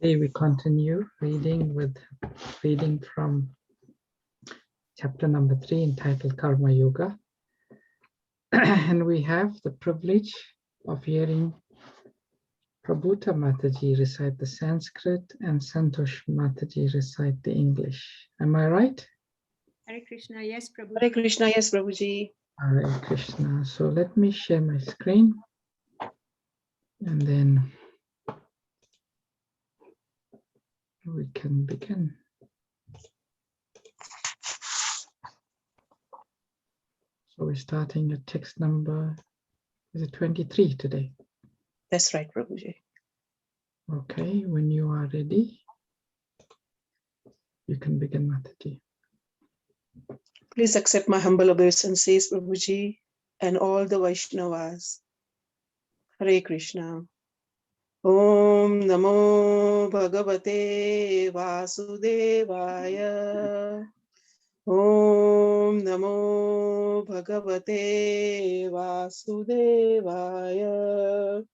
Today we continue reading from chapter number 3 entitled Karma Yoga. And we have the privilege of hearing Prabhu Mataji recite the Sanskrit and Santosh Mataji recite the English. Am I right? Hare Krishna, yes, Prabhu. Hare Krishna, yes, Prabhuji. Hare Krishna. So let me share my screen and then we can begin. So we're starting at text number, is it 23 today? That's right, Prabhuji. Okay, when you are ready, you can begin, Mataji. Please accept my humble obeisances, Prabhuji, and all the Vaishnavas. Hare Krishna. Om Namo Bhagavate Vasudevaya. Om Namo Bhagavate Vasudevaya.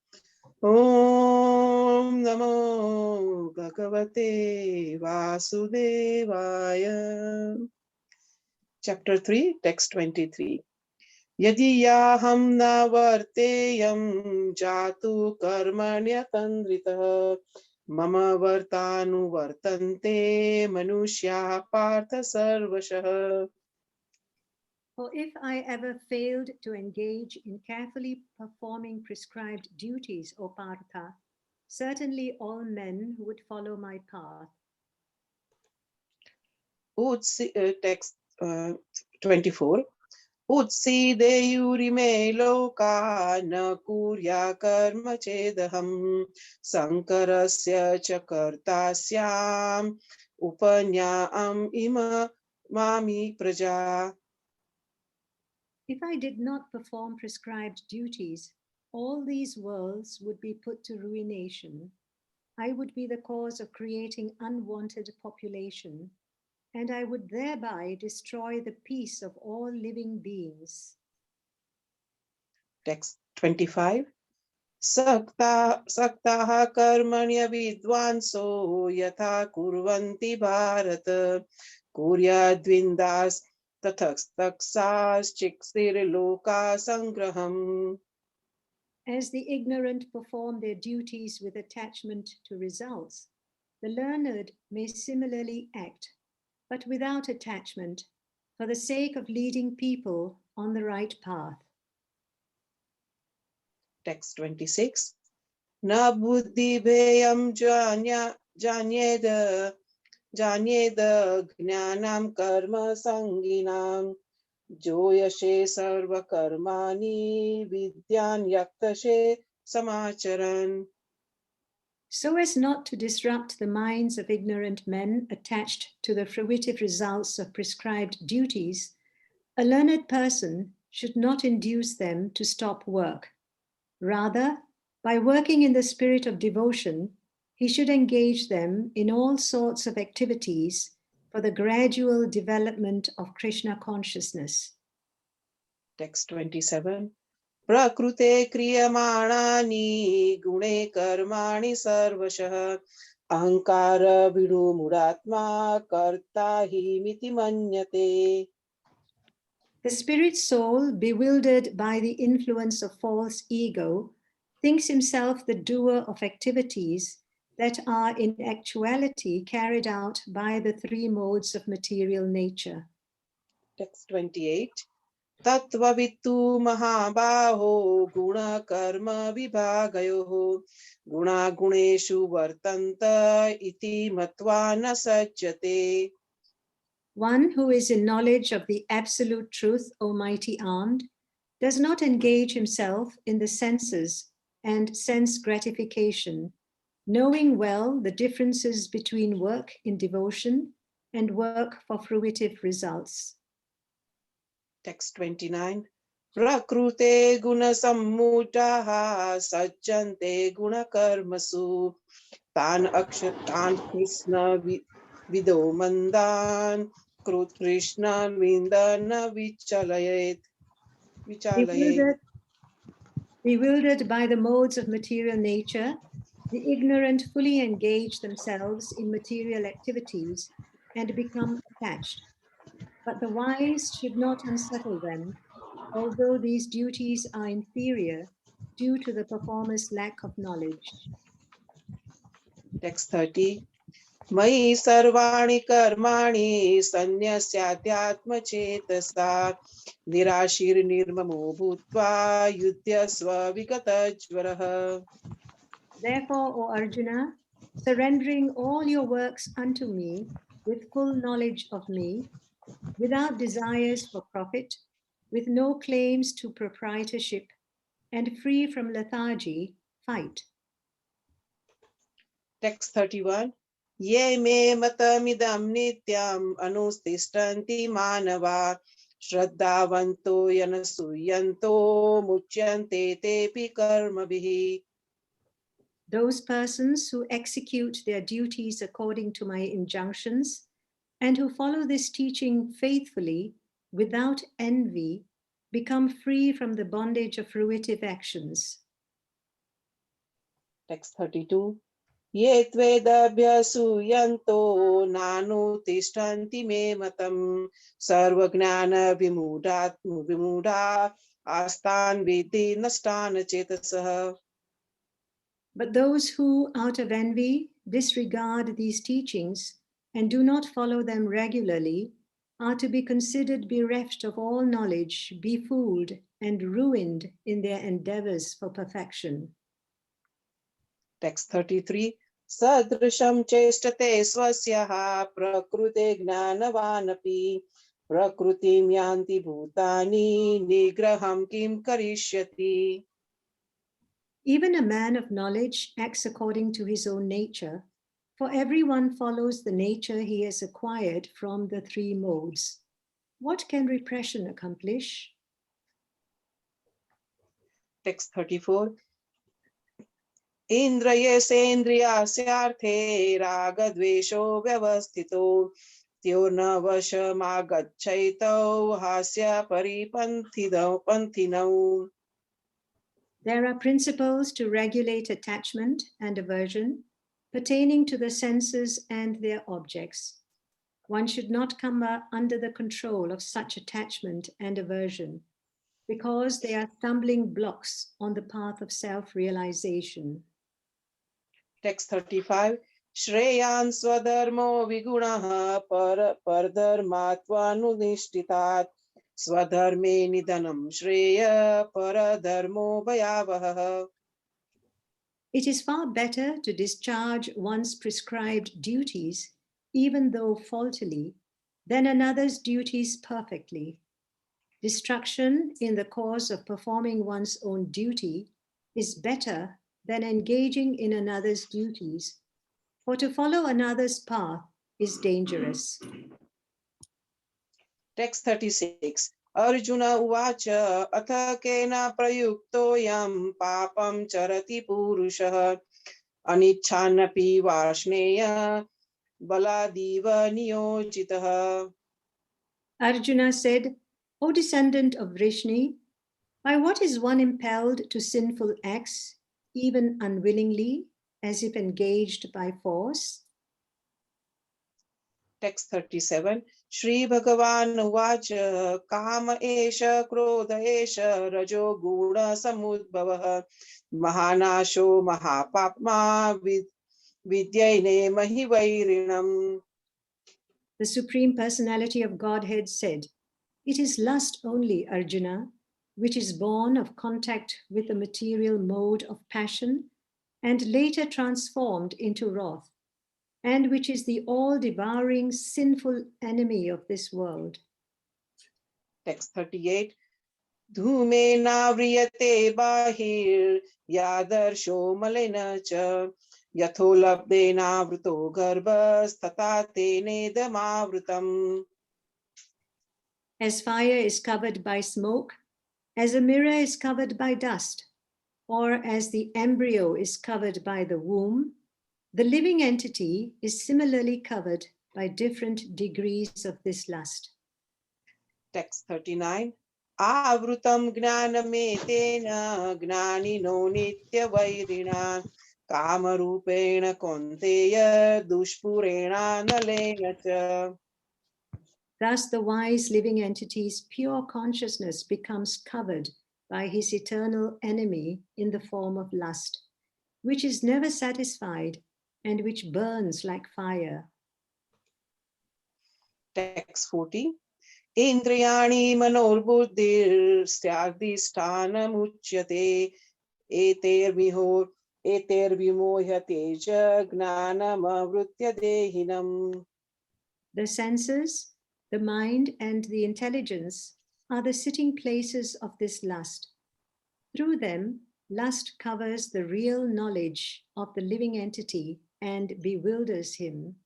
Om Namo Bhagavate Vasudevaya. Chapter 3, text 23. Yadi yaham na varteyam jatu karmanyatandrita mama vartanu vartante manushya partha sarvashah. For if I ever failed to engage in carefully performing prescribed duties, O Partha, certainly all men would follow my path. Text 24. Utsideyuri me loka na kurya karma chedaham sankarasya chakartasyam upanyam ima mami praja. If I did not perform prescribed duties, all these worlds would be put to ruination. I would be the cause of creating unwanted population, and I would thereby destroy the peace of all living beings. Text 25. Saktaha karmanya vidvanso yatha kurvanti bharata kuryadvindas tathaksas chiksir loka sangraham. As the ignorant perform their duties with attachment to results, the learned may similarly act, but without attachment, for the sake of leading people on the right path. Text 26. Na buddhi bhayam janyeda jnanam karma sanginam joyashe sarva karmani vidyan yaktashe samacharan. So as not to disrupt the minds of ignorant men attached to the fruitive results of prescribed duties, a learned person should not induce them to stop work. Rather, by working in the spirit of devotion, he should engage them in all sorts of activities for the gradual development of Krishna consciousness. Text 27. Prakrute kriyamanani gune karmani sarvashah ahankara vidu muratma karta hi miti manyate. The spirit soul, bewildered by the influence of false ego, thinks himself the doer of activities that are in actuality carried out by the three modes of material nature. Text 28. Tattva vittu mahabaho guna karma vibhagayoho guna guneshu vartanta iti matva na sajjate. One who is in knowledge of the absolute truth, Almighty Armed, does not engage himself in the senses and sense gratification, knowing well the differences between work in devotion and work for fruitive results. Text 29. Prakrute guna sammutaha sajjante guna karmasu tan krishna vido mandan krut krishna vindana vichalayet. Bewildered by the modes of material nature, The ignorant fully engage themselves in material activities and become attached. But the wise should not unsettle them, although these duties are inferior due to the performer's lack of knowledge. Text 30. मयि सर्वाणि कर्माणि सन्न्यस्याध्यात्मचेतसा निराशीर्निर्ममो भूत्वा युध्यस्व विगतज्वरः. Therefore, O Arjuna, surrendering all your works unto me with full knowledge of me, without desires for profit, with no claims to proprietorship, and free from lethargy, fight. Text 31. ये मे मतमिदं नित्यम् अनुतिष्ठन्ति मानवा श्रद्धावन्तो यनसूयन्तो मुच्यन्ते तेऽपि कर्मभिः. Those persons who execute their duties according to my injunctions and who follow this teaching faithfully without envy become free from the bondage of fruitive actions. Text 32. ये त्वेदभ्यसूयन्तो नानुतिष्ठन्ति मे मतम् सर्वज्ञानविमूढा आस्तान् विद्धि नष्टान् चेतसः. But those who, out of envy, disregard these teachings and do not follow them regularly are to be considered bereft of all knowledge, befooled, and ruined in their endeavors for perfection. Text 33. सदृशं चेष्टते स्वस्यः प्रकृते ज्ञानवानपि प्रकृतिं यान्ति भूतानि निग्रहं किं करिष्यति. Even a man of knowledge acts according to his own nature, for everyone follows the nature he has acquired from the three modes. What can repression accomplish? Text 34. इन्द्रियेन्द्रियास्यार्थे रागद्वेषो व्यवस्थितो त्योर्नवशमागच्छैतौ हास्य परिपन्थिनौ. There are principles to regulate attachment and aversion pertaining to the senses and their objects. One should not come under the control of such attachment and aversion because they are stumbling blocks on the path of self-realization. Text 35. श्रेयान् स्वधर्मो विगुणः परधर्मात्वानुनिष्ठितात् स्वधर्मे निधनं श्रेय परधर्मो भयावहः. It is far better to discharge one's prescribed duties, even though faultily, than another's duties perfectly. Destruction in the cause of performing one's own duty is better than engaging in another's duties, for to follow another's path is dangerous. Text 36. Arjuna uvacha atha kena prayuktoyam papam charati purushah anichchanapi varshneya baladiva niyojitah. Arjuna said, O descendant of Vrishni, by what is one impelled to sinful acts, even unwillingly, as if engaged by force? Text 37. Shri Bhagavan uvacha kama esha krodha esha rajo guna samudbhavah mahanasho mahapapma vidyaine mahivairinam. The Supreme Personality of Godhead said, it is lust only, Arjuna, which is born of contact with the material mode of passion and later transformed into wrath, and which is the all-devouring sinful enemy of this world. Text 38. Dhumena vriyate bahir yadarsho malena cha yatholabdena vruto garbhas tatate nedamavrutam. As fire is covered by smoke, as a mirror is covered by dust, or as the embryo is covered by the womb, the living entity is similarly covered by different degrees of this lust. Text 39. Avrutam gnanametena gnanino nitya vairina कामरूपेण कौन्तेय दुष्पुरेणानलेन च. Thus, the wise living entity's pure consciousness becomes covered by his eternal enemy in the form of lust, which is never satisfied and which burns like fire. Text 40. Indriyani manolbuddhirsthyadhisthanamuchyate etervimohyate ja gnanamavritya dehinam. The senses, the mind, and the intelligence are the sitting places of this lust. Through them, lust covers the real knowledge of the living entity and bewilders him.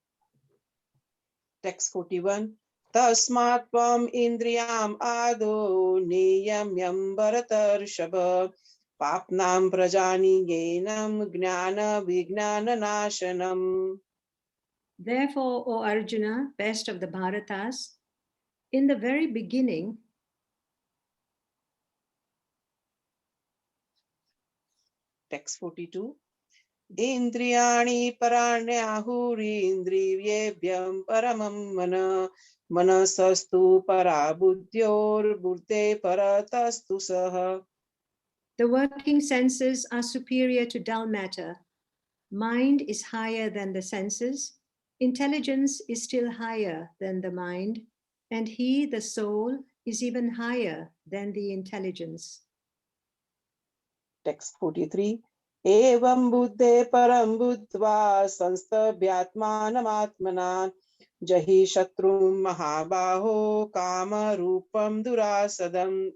Text 41. Tasmat tvam indriyam ado niyamyam bharatarshava papnam prajani genam gnana vignana nashanam. Therefore, O Arjuna, best of the Bharatas, in the very beginning, Text 42. Indriyani paranyahuri indriyebhyam paramam mana manasastu parabuddhyor buddhe paratastu saha. the working senses are superior to dull matter. Mind is higher than the senses. Intelligence is still higher than the mind. And he, the soul, is even higher than the intelligence. Text 43. Evam buddhe param buddhva sanstabhyatmanamatmana jahi shatrum mahabaho kama rupam durasadam.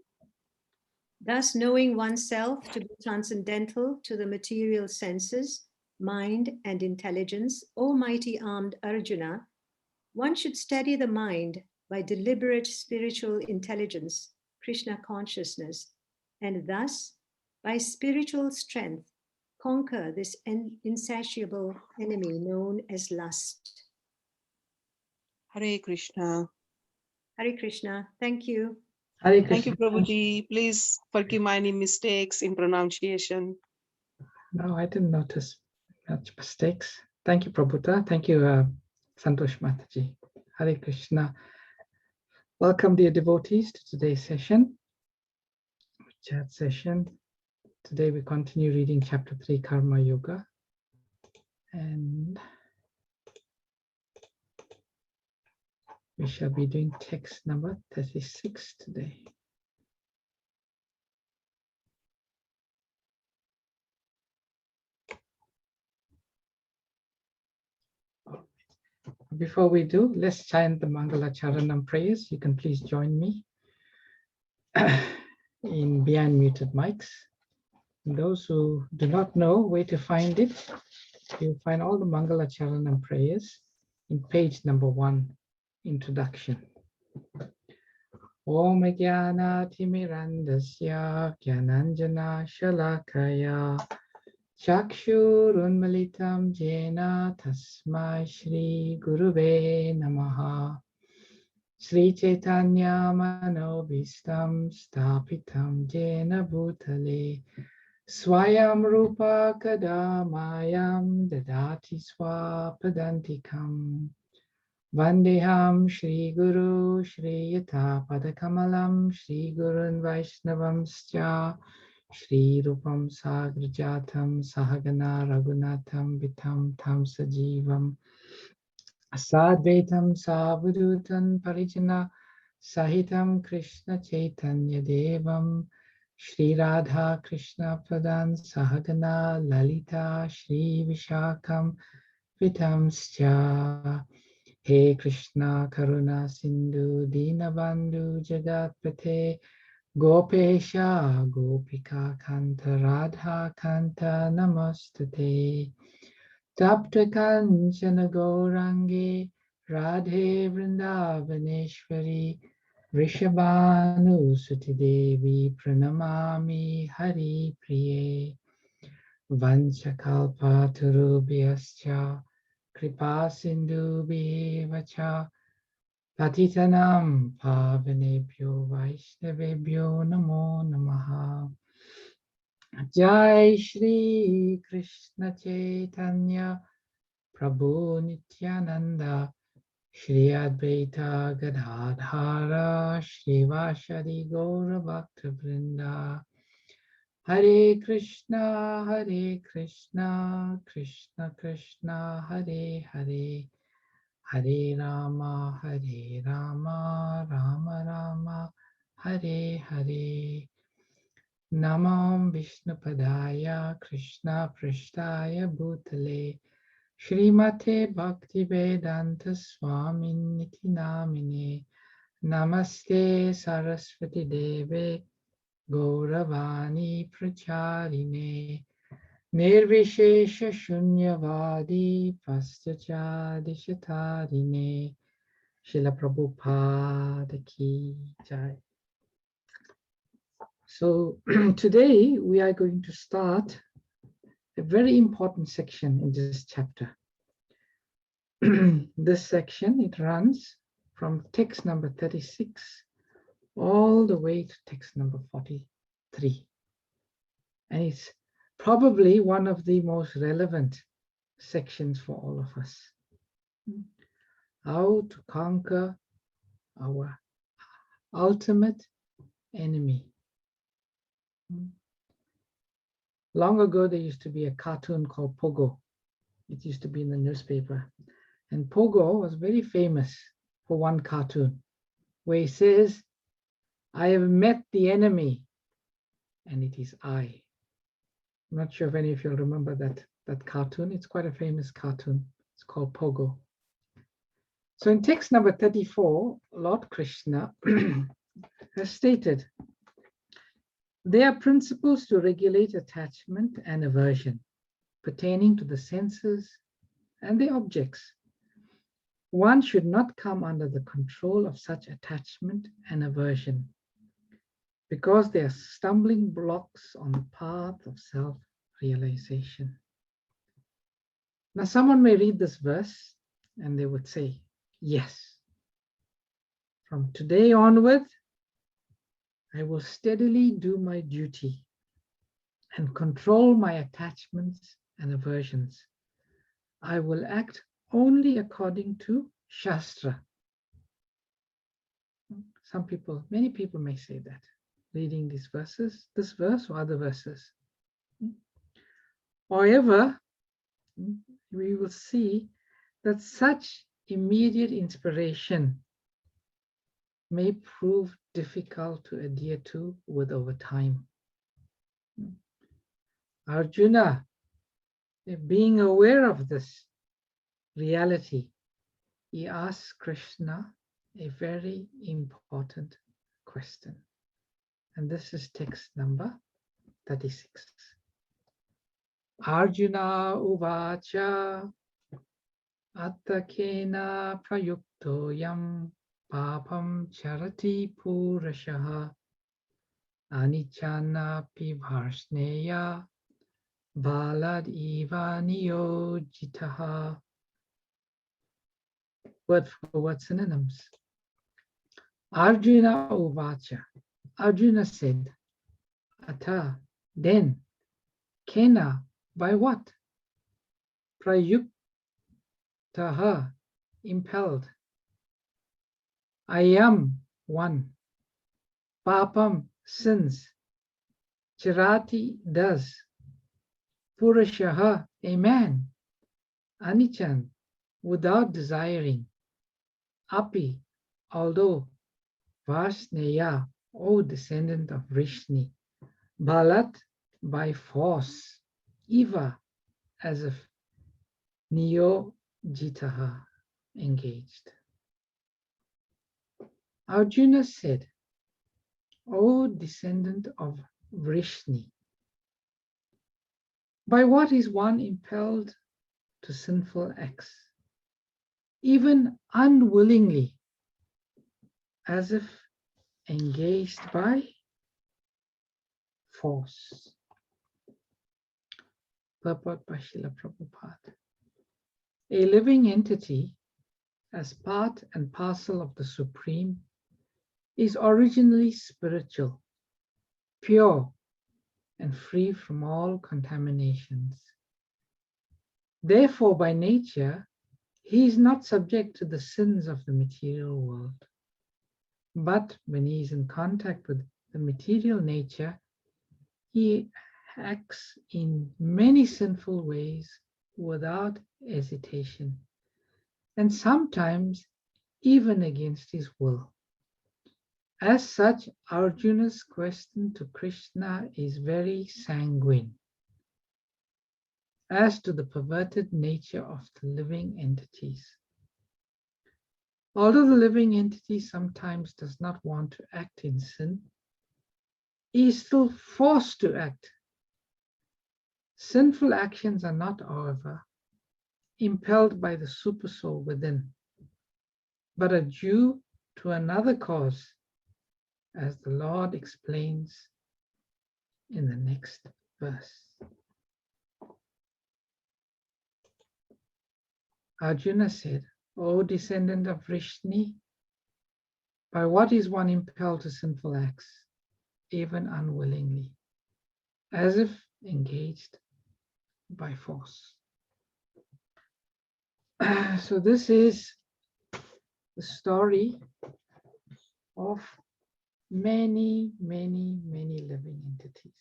Thus, knowing oneself to be transcendental to the material senses, mind, and intelligence, O mighty armed Arjuna, one should steady the mind by deliberate spiritual intelligence, Krishna consciousness, and thus, by spiritual strength, conquer this insatiable enemy known as lust. Hare Krishna. Hare Krishna. Thank you. Hare Thank you, Krishna. Prabhuji. Please forgive my any mistakes in pronunciation. No, I didn't notice much mistakes. Thank you, Prabhuta. Thank you, Santosh Mataji. Hare Krishna. Welcome, dear devotees, to today's session, chat session. Today we continue reading chapter 3, Karma Yoga. And we shall be doing text number 36 today. Before we do, let's chant the Mangala Charanam prayers. You can please join me in behind muted mics. And those who do not know where to find it, you'll find all the Mangala Charanam prayers in page number 1, introduction. Om Jnana Timirandasya Jnananjana Shalakaya Chakshurunmalitam Jena Tasmai Shri Guruve Namaha Sri Chaitanya Manobhistam Stapitam Jena Bhutale Swayam Rupa Kadamayam Dadati Swapadantikam Vandeham Shri Guru Shri Yata Padakamalam Shri Gurun Vaishnavamscha Shri Rupam Sagrajatam Sahagana Raghunatham Vitam Tam Sajivam Sadvaitam Savadhutan Parijana Sahitam Krishna Chaitanya Devam Shri Radha Krishna Pradan Sahagana Lalita Shri Vishakam Vitamscha He Krishna Karuna Sindhu Dinabandhu Jagatpate Gopesha Gopika Kanta Radha Kanta Namastate Tapta Kanchana Gourangi Radhe Vrindavaneshwari Rishabhanu Suti Devi Pranamami Hari Priye Vanchakalpa Tarubhyascha Kripa Sindhubhyeva cha Patitanam Pavanebhyo Vaishnavebhyo Namo Namaha. Jai Shri Krishna Chaitanya Prabhu Nityananda Shri Advaita Gadadhara Shrivashadi Gaura Bhakta Vrinda Hare Krishna Krishna Krishna Hare Hare Hare Rama Rama Rama Hare Hare Namam Vishnupadaya Krishna Prishtaya Bhutale Srimate Bhaktivedanta Swaminiti Namine Namaste Saraswati Deve Gauravani Pracharine Nirvishesha Shunyavadi Paschachadishatarine Srila Prabhupada Ki Jai. So today we are going to start a very important section in this chapter. This section, it runs from text number 36 all the way to text number 43. And it's probably one of the most relevant sections for all of us. How to conquer our ultimate enemy. Long ago, there used to be a cartoon called Pogo. It used to be in the newspaper. And Pogo was very famous for one cartoon where he says, I have met the enemy, and it is I. I'm not sure if any of you remember that cartoon. It's quite a famous cartoon. It's called Pogo. So in text number 34, Lord Krishna has stated, there are principles to regulate attachment and aversion pertaining to the senses and the objects. One should not come under the control of such attachment and aversion because they are stumbling blocks on the path of self-realization. Now, someone may read this verse and they would say, yes, from today onward, I will steadily do my duty and control my attachments and aversions. I will act only according to Shastra. Some people, many people may say that, reading these verses, this verse or other verses. However, we will see that such immediate inspiration may prove difficult to adhere to with over time. Arjuna, being aware of this reality, he asks Krishna a very important question. And this is text number 36. Arjuna uvacha attakena prayukto yam papam charati purashaha anichana pibharsneya balad iva niyojitaha. Word for word synonyms. Arjuna uvacha. Arjuna said, Ata, then, kena, by what? Prayuktaha, impelled. I am one. Papam, sins. Charati, does. Purushaha, a man. Anichan, without desiring. Api, although. Varsneya, O descendant of Vrishni. Balat, by force. Eva, as if. Niyojitaha, engaged. Arjuna said, O descendant of Vrishni, by what is one impelled to sinful acts, even unwillingly, as if engaged by force? Purport by Srila Prabhupada. A living entity, as part and parcel of the Supreme, is originally spiritual, pure, and free from all contaminations. Therefore, by nature, he is not subject to the sins of the material world. But when he is in contact with the material nature, he acts in many sinful ways without hesitation, and sometimes even against his will. As such, Arjuna's question to Krishna is very sanguine as to the perverted nature of the living entities. Although the living entity sometimes does not want to act in sin, he is still forced to act. Sinful actions are not, however, impelled by the supersoul within, but are due to another cause, as the Lord explains in the next verse. Arjuna said, O descendant of Vrishni, by what is one impelled to sinful acts, even unwillingly, as if engaged by force? So this is the story of many, many, many living entities,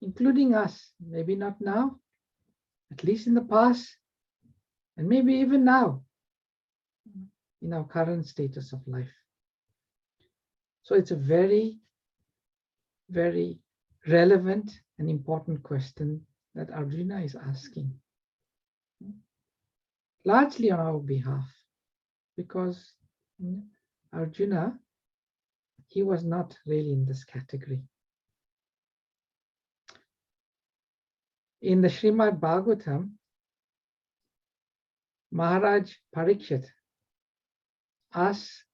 including us, maybe not now, at least in the past, and maybe even now, in our current status of life. So it's a very, very relevant and important question that Arjuna is asking, largely on our behalf, because Arjuna, he was not really in this category. In the Srimad Bhagavatam, Maharaj Parikshit asks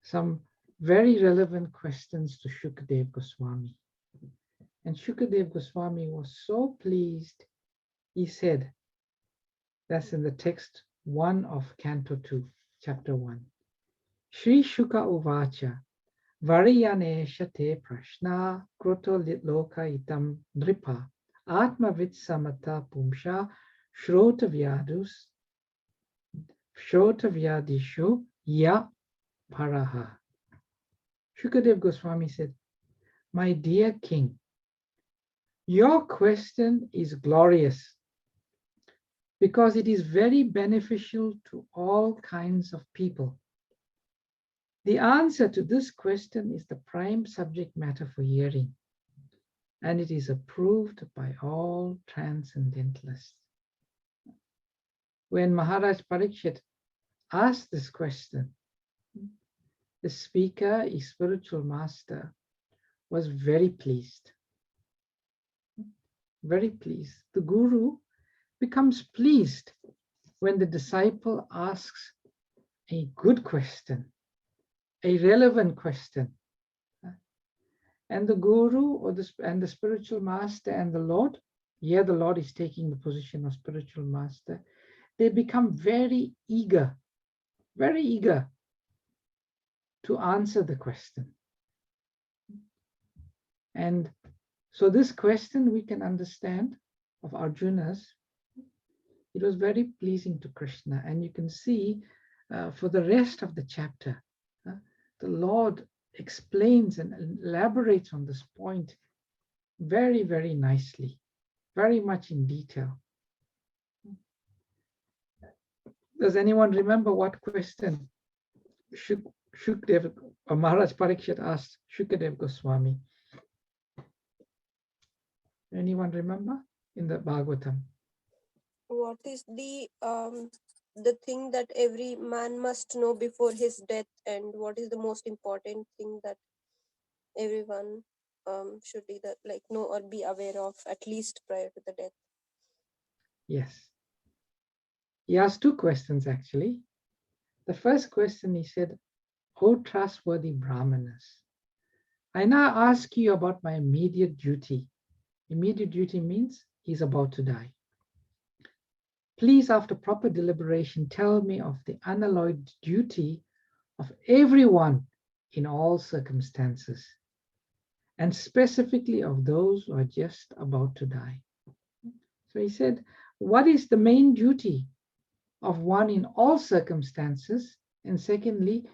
some very relevant questions to Shukadev Goswami. And Shukadev Goswami was so pleased, he said, that's in the text 1 of Canto 2, Chapter 1. Shri Shuka Uvacha, Variyanesha te prashna kroto loka itam nripa atma vitsamata pumsha shrotavyadishu ya paraha. Shukadev Goswami said, my dear king, your question is glorious because it is very beneficial to all kinds of people. The answer to this question is the prime subject matter for hearing, and it is approved by all transcendentalists. When Maharaj Parikshit asked this question, the speaker, his spiritual master, was very pleased. Very pleased. The guru becomes pleased when the disciple asks a good question, a relevant question. And the guru or the spiritual master and the Lord, here the Lord is taking the position of spiritual master, they become very eager to answer the question. And so this question we can understand of Arjuna's, it was very pleasing to Krishna. And you can see for the rest of the chapter, the Lord explains and elaborates on this point very, very nicely, very much in detail. Does anyone remember what question Shukdev or Maharaj Parikshit asked Shukadev Goswami? Anyone remember in the Bhagavatam? What is the thing that every man must know before his death, and what is the most important thing that everyone should either know or be aware of, at least prior to the death? Yes. He asked two questions actually. The first question he said, O trustworthy Brahmanas, I now ask you about my immediate duty. Immediate duty means he's about to die. Please, after proper deliberation, tell me of the unalloyed duty of everyone in all circumstances. and specifically of those who are just about to die. So he said, what is the main duty of one in all circumstances? And secondly,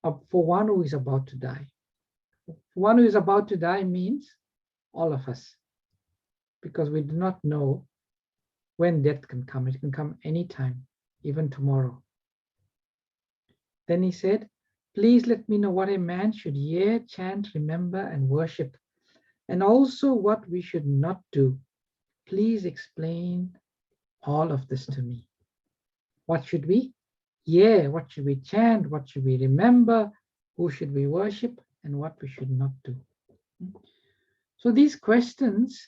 for one who is about to die. One who is about to die means all of us, because we do not know when death can come. It can come anytime, even tomorrow. Then he said, please let me know what a man should hear, chant, remember, and worship, and also what we should not do. Please explain all of this to me. What should we hear? What should we chant? What should we remember? Who should we worship? And what we should not do. So these questions,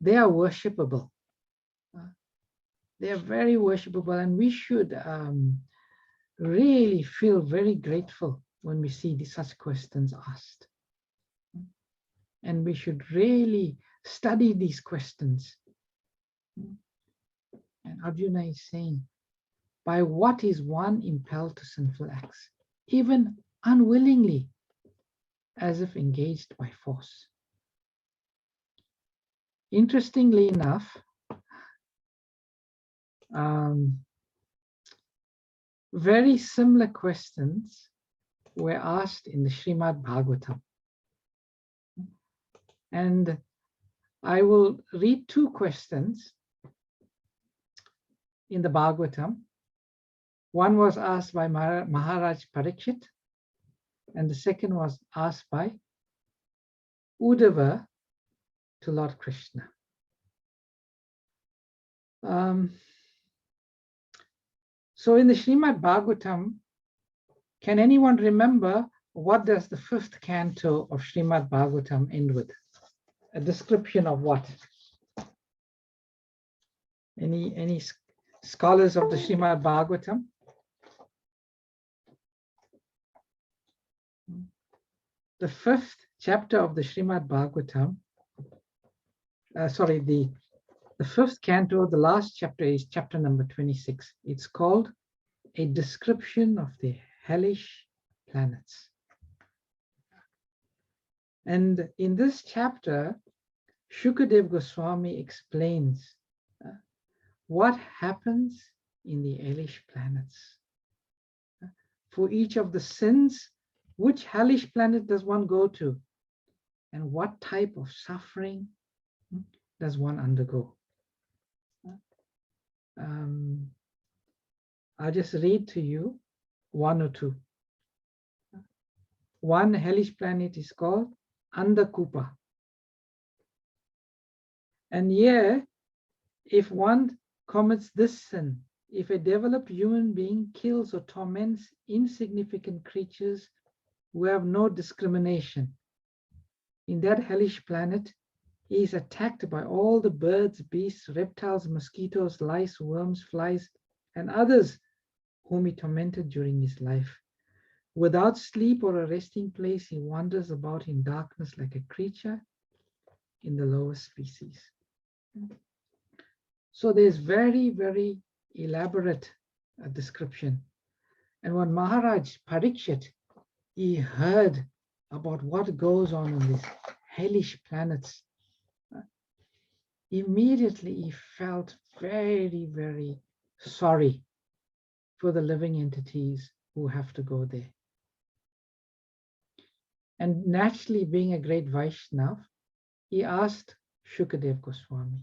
they are worshipable. They are very worshipable, and we should really feel very grateful when we see such questions asked. And we should really study these questions. And Arjuna is saying, by what is one impelled to sinful acts, even unwillingly, as if engaged by force? Interestingly enough, very similar questions were asked in the Srimad Bhagavatam. And I will read two questions in the Bhagavatam. One was asked by Maharaj Parikshit, and the second was asked by Uddhava to Lord Krishna. So in the Srimad Bhagavatam, can anyone remember what does the 5th canto of Srimad Bhagavatam end with? A description of what? Any scholars of the Srimad Bhagavatam? The 5th chapter of the Srimad Bhagavatam, the 5th canto, the last chapter is chapter number 26. It's called A Description of the Hellish Planets. And in this chapter, Shukadev Goswami explains what happens in the hellish planets. For each of the sins, which hellish planet does one go to? And what type of suffering does one undergo? I'll just read to you one or two. One hellish planet is called Andakupa. And here, if one commits this sin, if a developed human being kills or torments insignificant creatures who have no discrimination, in that hellish planet, he is attacked by all the birds, beasts, reptiles, mosquitoes, lice, worms, flies, and others whom he tormented during his life. Without sleep or a resting place, he wanders about in darkness like a creature in the lowest species. So there's very, very elaborate description. And when Maharaj Parikshit, he heard about what goes on these hellish planets, immediately he felt very, very sorry for the living entities who have to go there. And naturally, being a great Vaishnav, he asked Shukadev Goswami.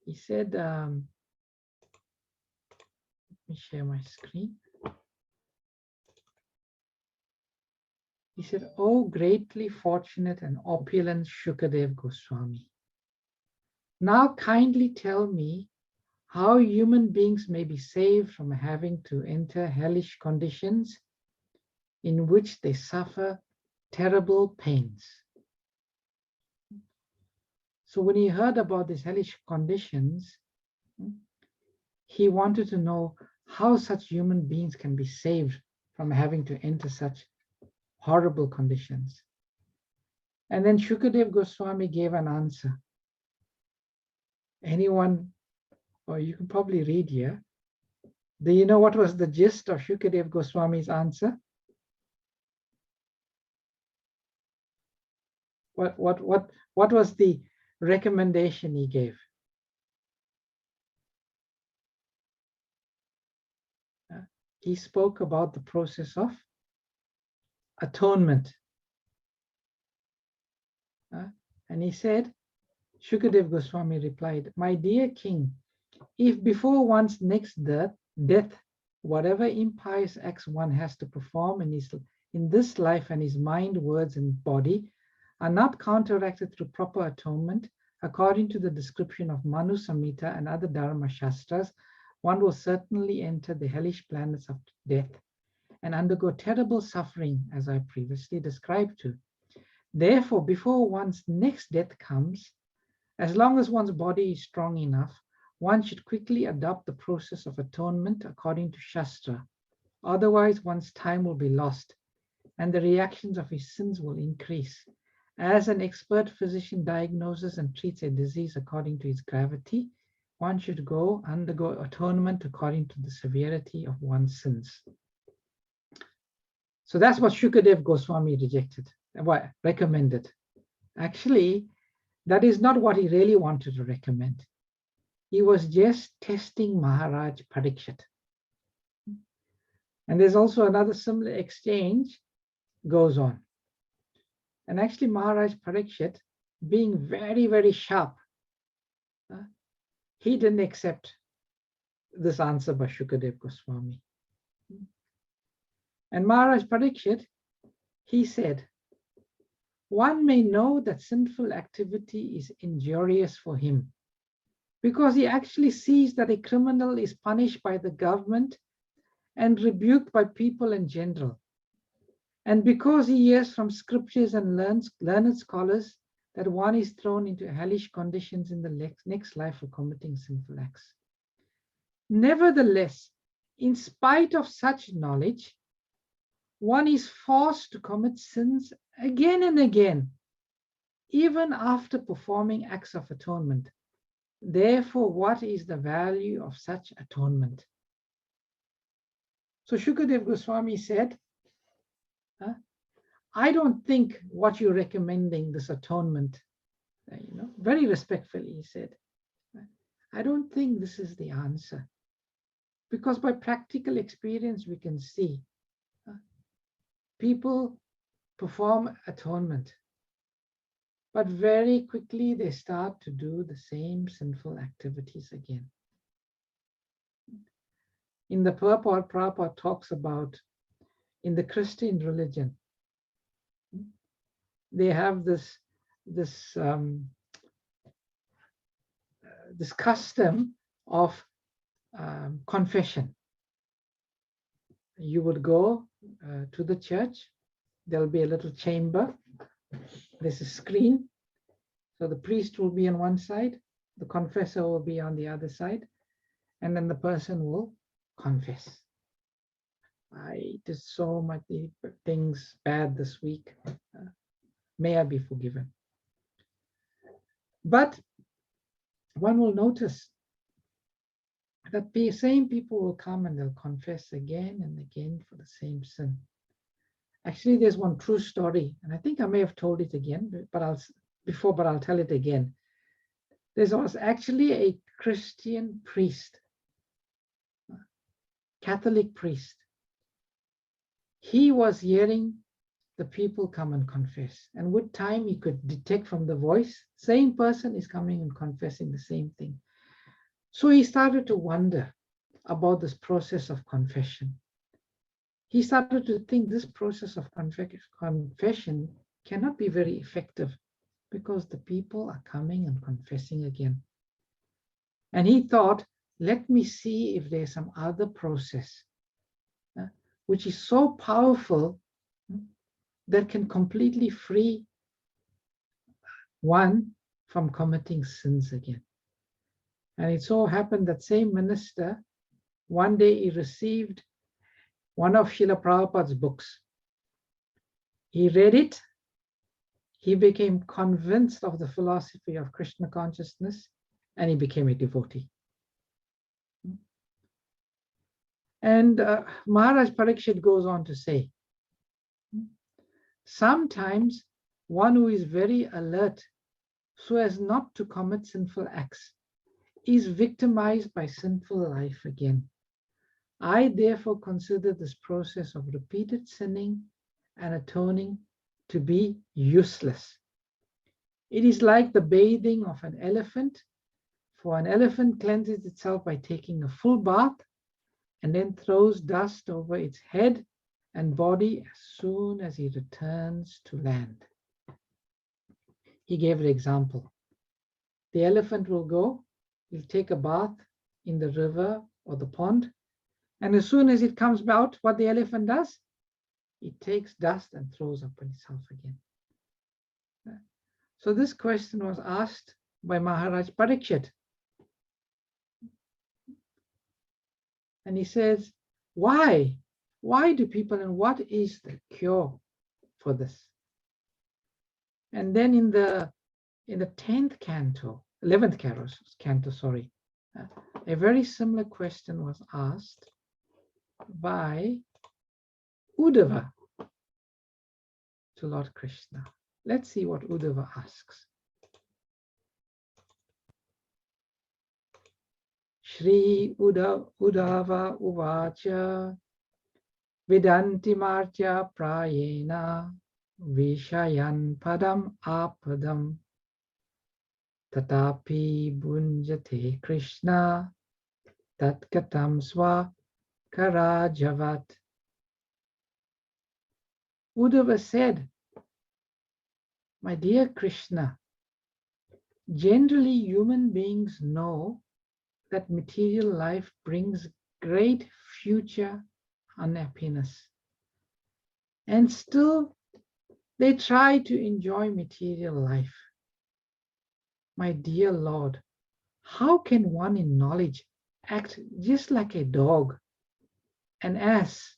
He said, let me share my screen. He said, "Oh, greatly fortunate and opulent Shukadev Goswami, now kindly tell me how human beings may be saved from having to enter hellish conditions in which they suffer terrible pains." So when he heard about these hellish conditions, he wanted to know how such human beings can be saved from having to enter such horrible conditions. And then Shukadev Goswami gave an answer. Anyone, or you can probably read here. Do you know what was the gist of Shukadev Goswami's answer? What was the recommendation he gave? He spoke about the process of atonement. And he said, Shukadev Goswami replied, "My dear king, if before one's next death, whatever impious acts one has to perform in this life and his mind, words, and body are not counteracted through proper atonement, according to the description of Manu Samhita and other Dharma Shastras, one will certainly enter the hellish planets of death and undergo terrible suffering, as I previously described to. Therefore, before one's next death comes, as long as one's body is strong enough, one should quickly adopt the process of atonement according to Shastra. Otherwise, one's time will be lost and the reactions of his sins will increase. As an expert physician diagnoses and treats a disease according to its gravity, one should undergo atonement according to the severity of one's sins." So that's what Shukadev Goswami recommended. Actually, that is not what he really wanted to recommend. He was just testing Maharaj Parikshit. And there's also another similar exchange goes on. And actually Maharaj Parikshit, being very, very sharp, he didn't accept this answer by Shukadev Goswami. And Maharaj Parikshit, he said, "One may know that sinful activity is injurious for him because he actually sees that a criminal is punished by the government and rebuked by people in general. And because he hears from scriptures and learned scholars that one is thrown into hellish conditions in the next life for committing sinful acts. Nevertheless, in spite of such knowledge, one is forced to commit sins again and again, even after performing acts of atonement. Therefore, what is the value of such atonement?" So Shukadev Goswami said, "I don't think what you're recommending, this atonement, very respectfully, he said, I don't think this is the answer. Because by practical experience, we can see people perform atonement, but very quickly they start to do the same sinful activities again." In the purport, Prabhupada talks about in the Christian religion, they have this custom of confession. You would go to the church, there'll be a little chamber, there's a screen, so the priest will be on one side, the confessor will be on the other side, and then the person will confess. "I did so much things bad this week. May I be forgiven?" But one will notice that the same people will come and they'll confess again and again for the same sin. Actually, there's one true story, and I think I may have told it again, but I'll tell it again. There was actually a Christian priest, Catholic priest. He was hearing the people come and confess. And with time, he could detect from the voice, same person is coming and confessing the same thing. So he started to wonder about this process of confession. He started to think this process of confession cannot be very effective because the people are coming and confessing again. And he thought, let me see if there's some other process which is so powerful that can completely free one from committing sins again. And it so happened that same minister, one day he received one of Srila Prabhupada's books. He read it, he became convinced of the philosophy of Krishna consciousness, and he became a devotee. And Maharaj Parikshit goes on to say, sometimes one who is very alert so as not to commit sinful acts, is victimized by sinful life again. I therefore consider this process of repeated sinning and atoning to be useless. It is like the bathing of an elephant, for an elephant cleanses itself by taking a full bath and then throws dust over its head and body as soon as he returns to land. He gave an example. The elephant will go, he'll take a bath in the river or the pond, and as soon as it comes out, what the elephant does, it takes dust and throws up on itself again. So this question was asked by Maharaj Parikshit. And he says, why? Why do people, and what is the cure for this? And then in the 10th canto, 11th canto, sorry, a very similar question was asked by Uddhava to Lord Krishna. Let's see what Uddhava asks. Shri Uddhava Uvacha Vedanti Martya Prayena Vishayan Padam Apadam Tatapi Bunjate Krishna Tatkatam Swa Karajavat. Uddhava said, my dear Krishna, generally human beings know that material life brings great future unhappiness. And still, they try to enjoy material life. My dear Lord, how can one in knowledge act just like a dog, an ass,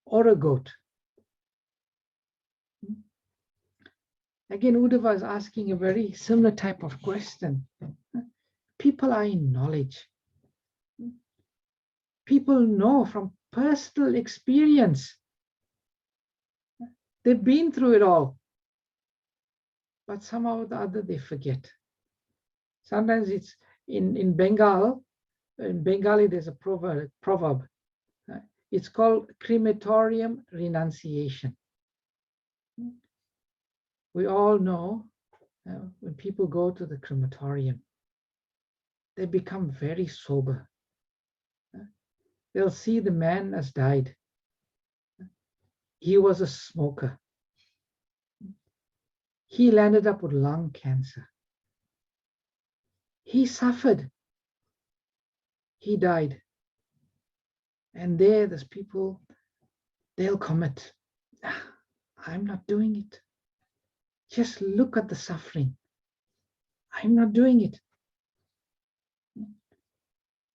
or a goat? Again, Uddhava is asking a very similar type of question. People are in knowledge. People know from personal experience. They've been through it all. But somehow or the other they forget. Sometimes it's in Bengal, in Bengali there's a proverb. It's called crematorium renunciation. We all know when people go to the crematorium, they become very sober. They'll see the man has died. He was a smoker. He landed up with lung cancer. He suffered. He died. And there's people, they'll commit. I'm not doing it. Just look at the suffering. I'm not doing it.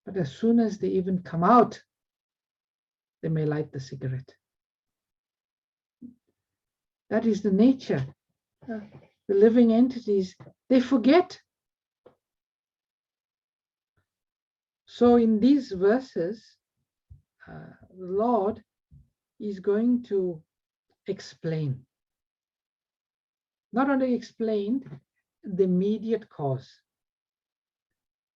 But as soon as they even come out, they may light the cigarette. That is the nature. The living entities, they forget. So in these verses, the Lord is going to explain. Not only explain the immediate cause.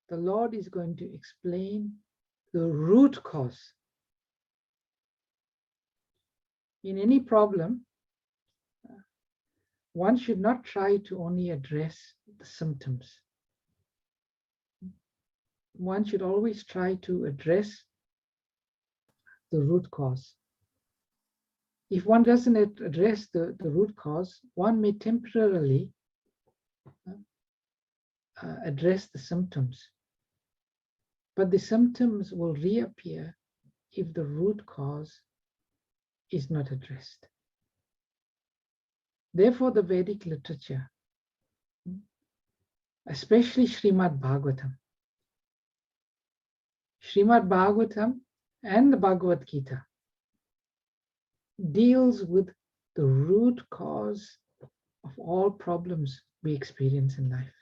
The Lord is going to explain the root cause. In any problem, one should not try to only address the symptoms. One should always try to address the root cause. If one doesn't address the root cause, one may temporarily address the symptoms. But the symptoms will reappear if the root cause is not addressed. Therefore, the Vedic literature, especially Srimad Bhagavatam and the Bhagavad-Gita deals with the root cause of all problems we experience in life.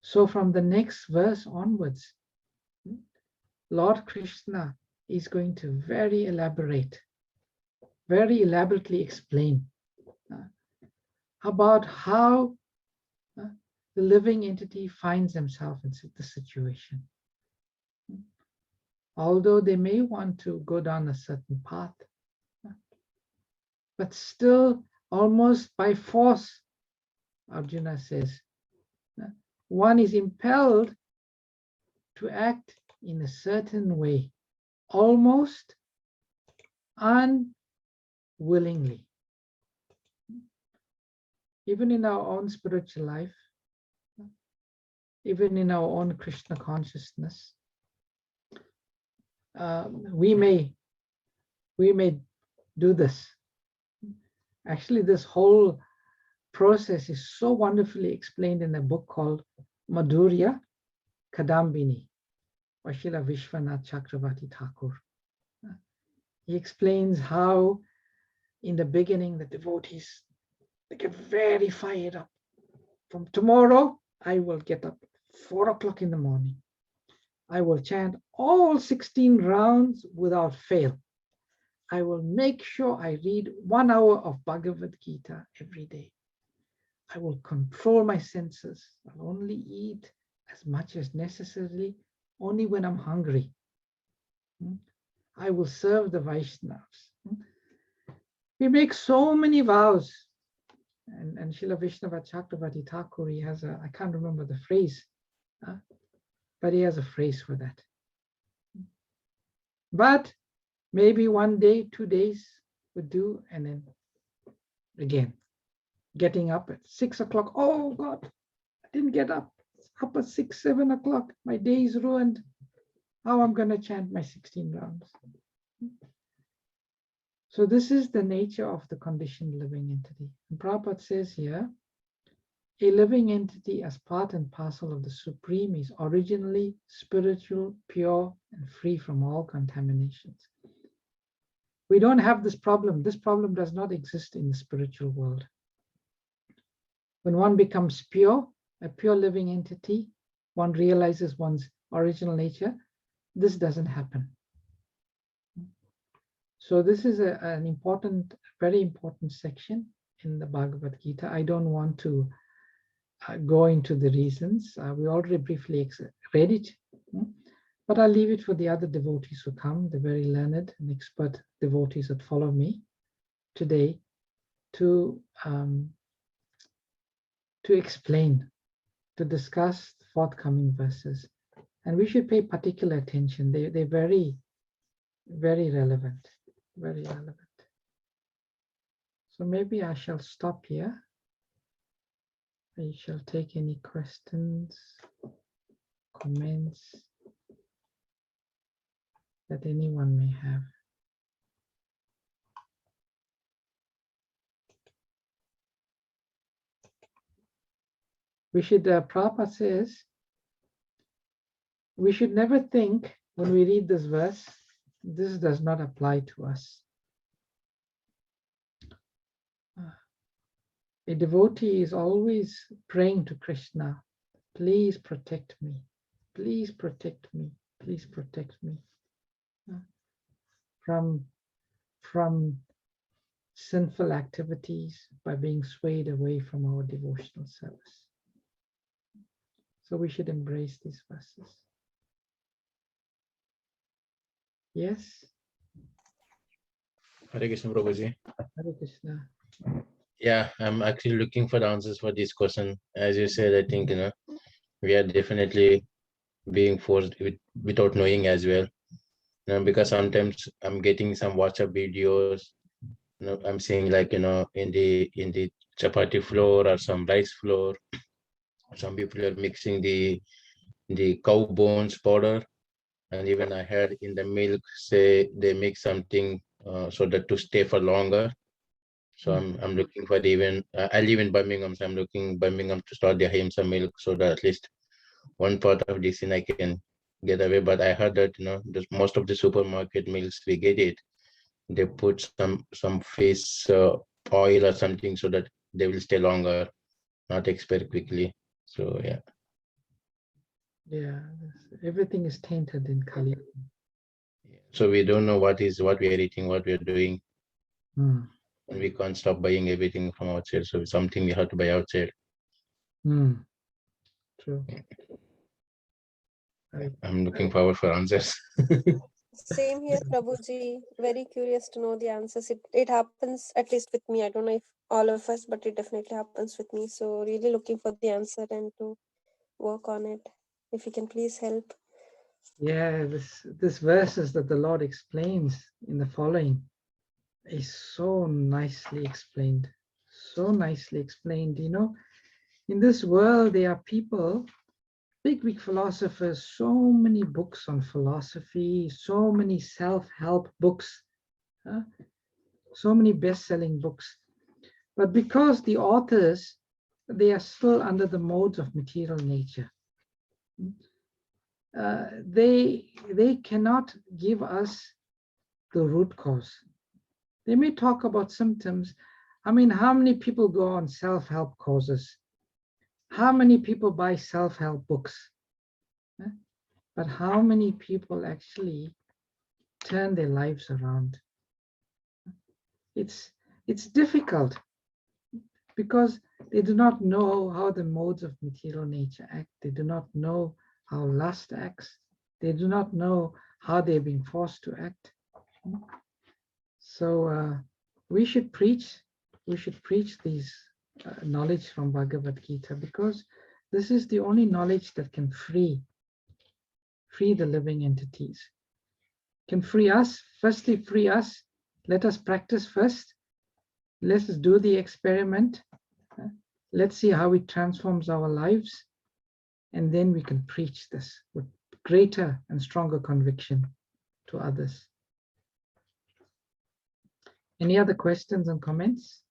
So from the next verse onwards, Lord Krishna is going to very elaborately explain about how the living entity finds themselves in the situation. Although they may want to go down a certain path, but still almost by force, Arjuna says, one is impelled to act in a certain way, almost unwillingly. Even in our own spiritual life, even in our own Krishna consciousness, we may do this. Actually, this whole process is so wonderfully explained in a book called Madhurya Kadambini by Srila Vishwanath Chakravarti Thakur. He explains how in the beginning the devotees, they get very fired up. From tomorrow, I will get up 4 o'clock in the morning. I will chant all 16 rounds without fail. I will make sure I read 1 hour of Bhagavad-Gita every day. I will control my senses. I'll only eat as much as necessary, only when I'm hungry. I will serve the Vaishnavas. We make so many vows. And Srila Vaishnava Chakravarti Thakur, he has I can't remember the phrase, but he has a phrase for that. But maybe 1 day, 2 days would do, and then again, getting up at 6 o'clock. Oh God, I didn't get up. It's up at 6, 7 o'clock. My day is ruined. How I'm going to chant my 16 rounds. So this is the nature of the conditioned living entity. And Prabhupada says here, a living entity as part and parcel of the Supreme is originally spiritual, pure, and free from all contaminations. We don't have this problem. This problem does not exist in the spiritual world. When one becomes pure, a pure living entity, one realizes one's original nature. This doesn't happen. So this is an important, very important section in the Bhagavad-Gita. I don't want to go into the reasons. We already briefly read it, but I'll leave it for the other devotees who come, the very learned and expert devotees that follow me today, to explain, to discuss the forthcoming verses. And we should pay particular attention. They're very, very relevant. Very relevant. So maybe I shall stop here. I shall take any questions, comments that anyone may have. We should, Prabhupada says, we should never think when we read this verse, this does not apply to us. A devotee is always praying to Krishna, please protect me, please protect me, please protect me from sinful activities by being swayed away from our devotional service. So we should embrace these verses. Yes? Hare Krishna, Prabhuji. Hare Krishna. Yeah, I'm actually looking for the answers for this question. As you said, I think, we are definitely being forced without knowing as well. Because sometimes I'm getting some WhatsApp videos, I'm seeing like, in the chapati flour or some rice flour, some people are mixing the cow bones powder. And even I heard in the milk, say they make something so that to stay for longer. So I'm looking for even, I live in Birmingham, so I'm looking Birmingham to start the Ahimsa milk so that at least one part of this sin I can get away. But I heard that, most of the supermarket milks, we get it, they put some face oil or something so that they will stay longer, not expire quickly. So yeah. Yeah, everything is tainted in Kali. So we don't know what we are eating, what we are doing. and we can't stop buying everything from outside. So something we have to buy outside. True. I'm looking forward for answers. Same here, Prabhuji. Very curious to know the answers. It happens, at least with me. I don't know if all of us, but it definitely happens with me. So really looking for the answer and to work on it. If you can please help. Yeah, this verses that the Lord explains in the following is so nicely explained. So nicely explained. You know, in this world, there are people, big philosophers, so many books on philosophy, so many self-help books, so many best-selling books. But because the authors, they are still under the modes of material nature, they cannot give us the root cause. They may talk about symptoms. I mean, how many people go on self-help courses? How many people buy self-help books? But how many people actually turn their lives around? It's difficult because they do not know how the modes of material nature act. They do not know how lust acts. They do not know how they're being forced to act. So we should preach these knowledge from Bhagavad-Gita, because this is the only knowledge that can free the living entities. Can free us, firstly free us. Let us practice first. Let us do the experiment. Let's see how it transforms our lives. And then we can preach this with greater and stronger conviction to others. Any other questions and comments?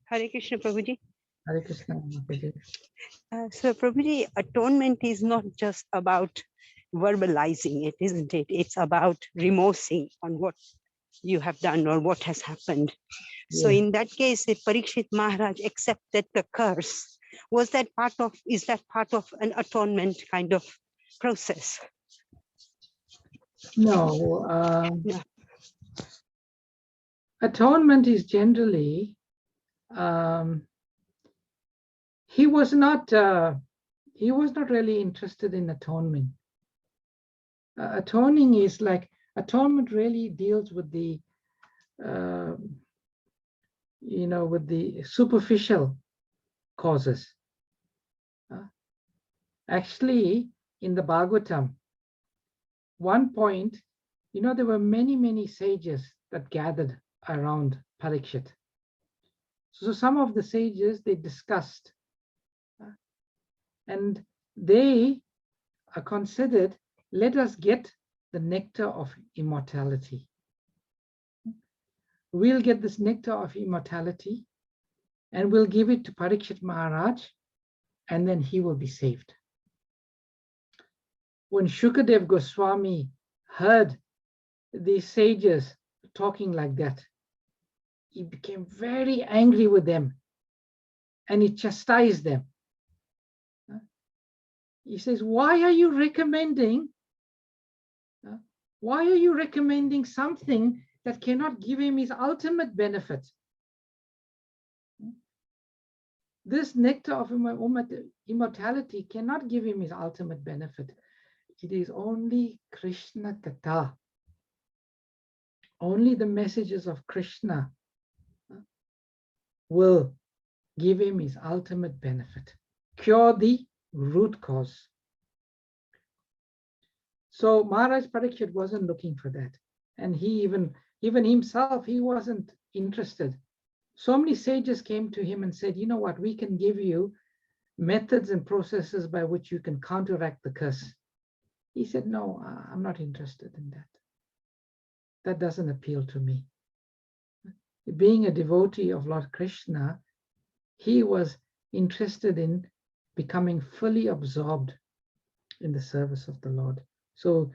Hare Krishna, Prabhuji. Hare Krishna. Mataji. So, Prabhuji, atonement is not just about verbalizing it, isn't it? It's about remorse on what you have done or what has happened. So, Yeah. in that case, if Parikshit Maharaj accepted the curse, is that part of an atonement kind of process? No. Yeah. Atonement is generally, he was not really interested in atonement. Atoning is like, atonement really deals with the, with the superficial causes. Actually, in the Bhagavatam, one point, there were many sages that gathered around Parikshit. So some of the sages, they discussed, and they are considered, let us get the nectar of immortality. We'll get this nectar of immortality and we'll give it to Parikshit Maharaj, and then he will be saved. When Shukadev Goswami heard these sages talking like that, he became very angry with them and he chastised them. He says, why are you recommending something that cannot give him his ultimate benefit? This nectar of immortality cannot give him his ultimate benefit. It is only Krishna Katha. Only the messages of Krishna will give him his ultimate benefit, cure the root cause. So Maharaj Parikshit wasn't looking for that. And he even himself, he wasn't interested. So many sages came to him and said, you know what, we can give you methods and processes by which you can counteract the curse. He said, no, I'm not interested in that. That doesn't appeal to me. Being a devotee of Lord Krishna, he was interested in becoming fully absorbed in the service of the Lord. So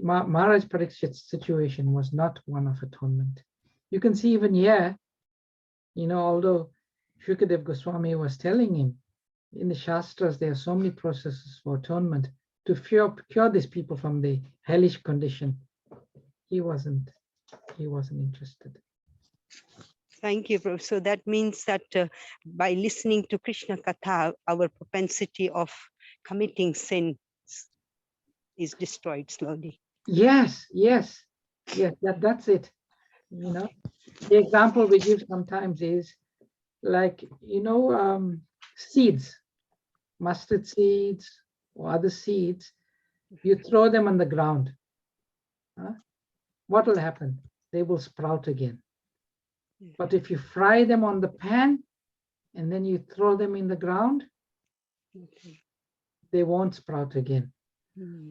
Maharaj Parikshit's situation was not one of atonement. You can see even here, although Shukadev Goswami was telling him, in the Shastras, there are so many processes for atonement to cure these people from the hellish condition. He wasn't interested. Thank you, Prabhu. So that means that by listening to Krishna Katha, our propensity of committing sin is destroyed slowly. Yes, yes, yes, that's it. You know, the example we give sometimes is like, seeds, mustard seeds or other seeds, you throw them on the ground. What will happen? They will sprout again. But if you fry them on the pan and then you throw them in the ground, they won't sprout again.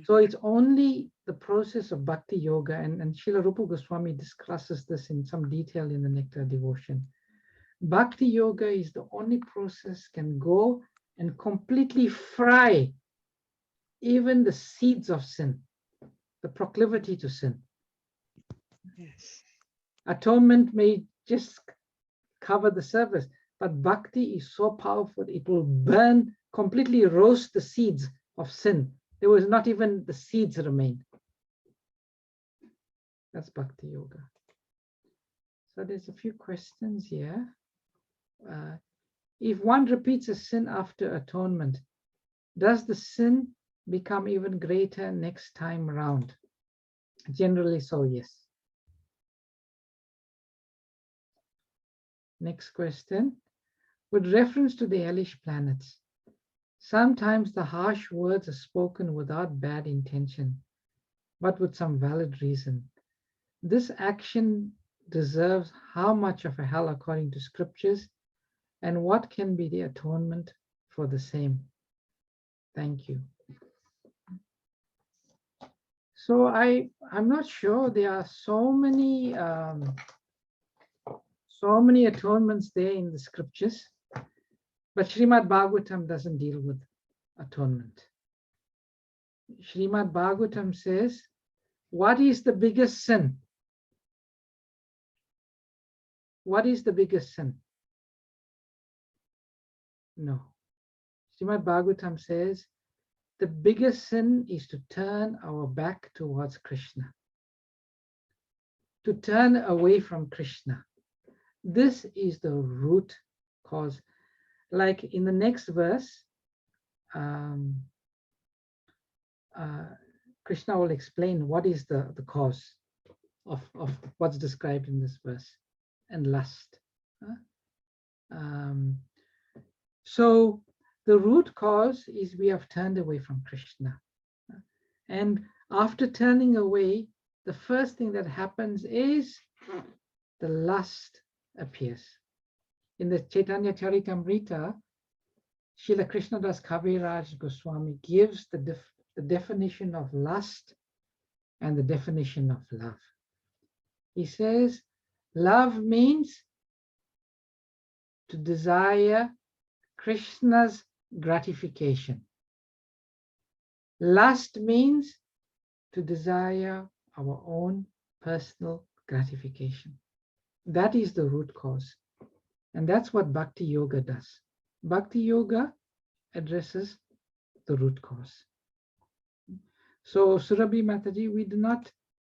So it's only the process of bhakti yoga, and Srila Rupa Goswami discusses this in some detail in the Nectar Devotion. Bhakti yoga is the only process can go and completely fry even the seeds of sin, the proclivity to sin. Yes. Atonement may just cover the surface, but bhakti is so powerful, it will burn, completely roast the seeds of sin. There was not even the seeds remain. That's bhakti yoga. So there's a few questions here. If one repeats a sin after atonement, does the sin become even greater next time around? Generally so, yes. Next question. With reference to the hellish planets, sometimes the harsh words are spoken without bad intention, but with some valid reason. This action deserves how much of a hell according to scriptures, and what can be the atonement for the same? Thank you. So I'm not sure. There are so many atonements there in the scriptures, but Srimad Bhagavatam doesn't deal with atonement. Srimad Bhagavatam says, what is the biggest sin? What is the biggest sin? No. Srimad Bhagavatam says, the biggest sin is to turn our back towards Krishna, to turn away from Krishna. This is the root cause. Like in the next verse, Krishna will explain what is the cause of what's described in this verse, and lust. So the root cause is we have turned away from Krishna. And after turning away, the first thing that happens is the lust appears. In the Chaitanya Charitamrita, Srila Krishnadas Kaviraj Goswami gives the definition of lust and the definition of love. He says, love means to desire Krishna's gratification. Lust means to desire our own personal gratification. That is the root cause. And that's what Bhakti Yoga does. Bhakti Yoga addresses the root cause. So Surabhi Mataji, we do not